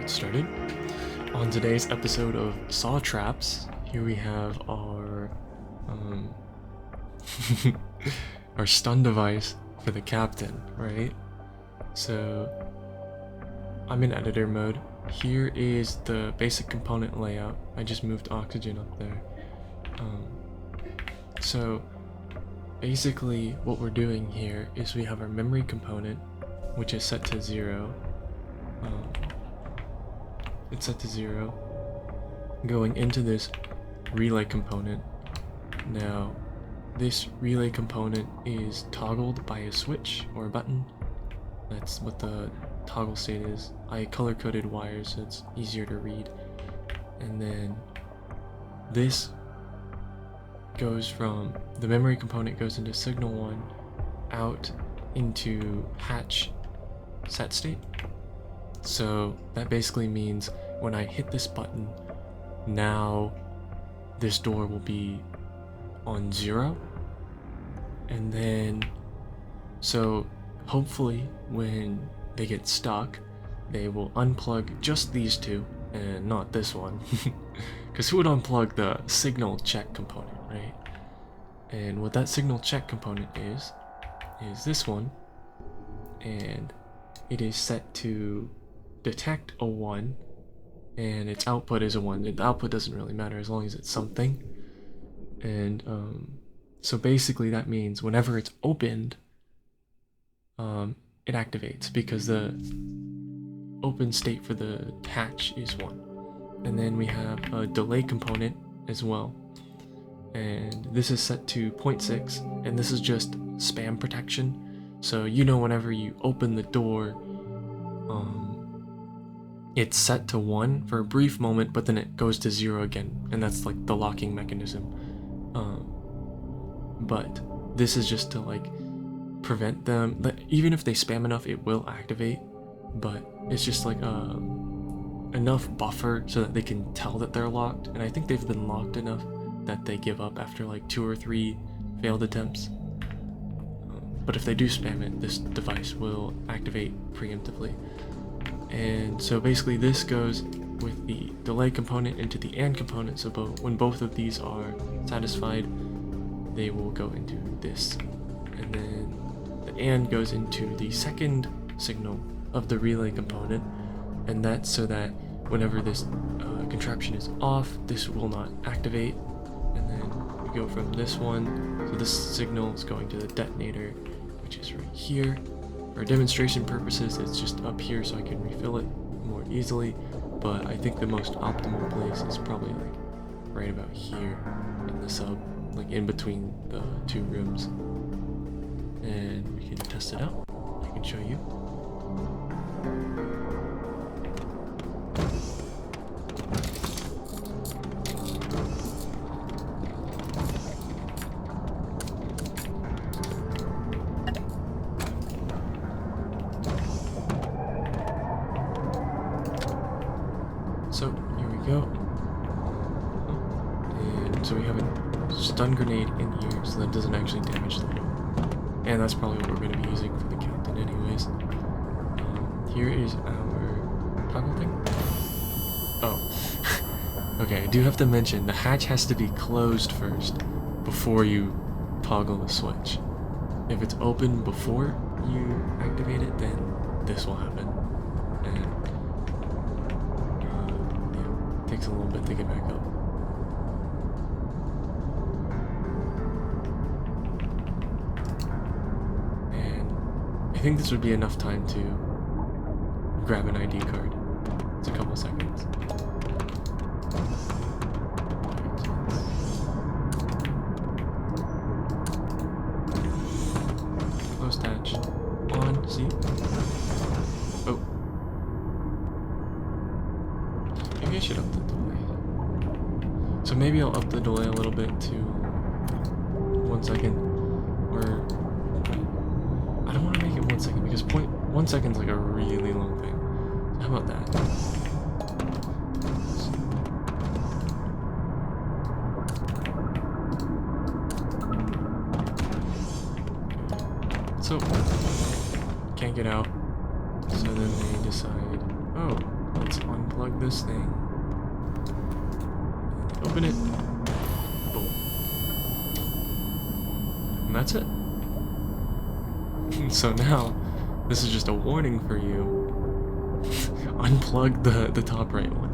get started. On today's episode of Saw Traps, here we have our our stun device for the captain, right? So I'm in editor mode. Here is the basic component layout. I just moved oxygen up there. So basically what we're doing here is we have our memory component, which is set to 0. It's set to 0. Going into this relay component. Now, this relay component is toggled by a switch or a button. That's what the toggle state is. I color-coded wires so it's easier to read. And then this goes from the memory component goes into signal 1 out into hatch set state. So that basically means when I hit this button, now this door will be on 0. And then, so hopefully when they get stuck, they will unplug just these two and not this one. Because who would unplug the signal check component, right? And what that signal check component is this one. And it is set to detect a 1, and its output is a 1. The output doesn't really matter as long as it's something. And so basically that means whenever it's opened, it activates because the open state for the hatch is 1. And then we have a delay component as well, and this is set to 0.6, and this is just spam protection. So whenever you open the door, it's set to 1 for a brief moment, but then it goes to 0 again, and that's like the locking mechanism. But this is just to like prevent them. Even if they spam enough, it will activate, but it's just like enough buffer so that they can tell that they're locked. And I think they've been locked enough that they give up after like 2 or 3 failed attempts. But if they do spam it, this device will activate preemptively. And so basically this goes with the delay component into the AND component, so when both of these are satisfied, they will go into this. And then the AND goes into the second signal of the relay component, and that's so that whenever this contraption is off, this will not activate. And then we go from this one, so this signal is going to the detonator, which is right here. For demonstration purposes, it's just up here so I can refill it more easily, but I think the most optimal place is probably like right about here in the sub, like in between the 2 rooms. And we can test it out. I can show you. So here we go, and so we have a stun grenade in here, so that doesn't actually damage the door, and that's probably what we're going to be using for the captain anyways. Here is our toggle thing. Oh, okay, I do have to mention, the hatch has to be closed first before you toggle the switch. If it's open before you activate it, then this will happen, and takes a little bit to get back up. And I think this would be enough time to grab an ID card. It's a couple seconds. Closed hatch. On, see? Oh. Maybe I should up the delay. So maybe I'll up the delay a little bit to 1 second, or I don't want to make it 1 second because 1 second is like a really long thing. So how about that? So can't get out. So then they decide Oh, let's unplug this thing. Open it. Boom. And that's it. So now, this is just a warning for you. Unplug the top right one.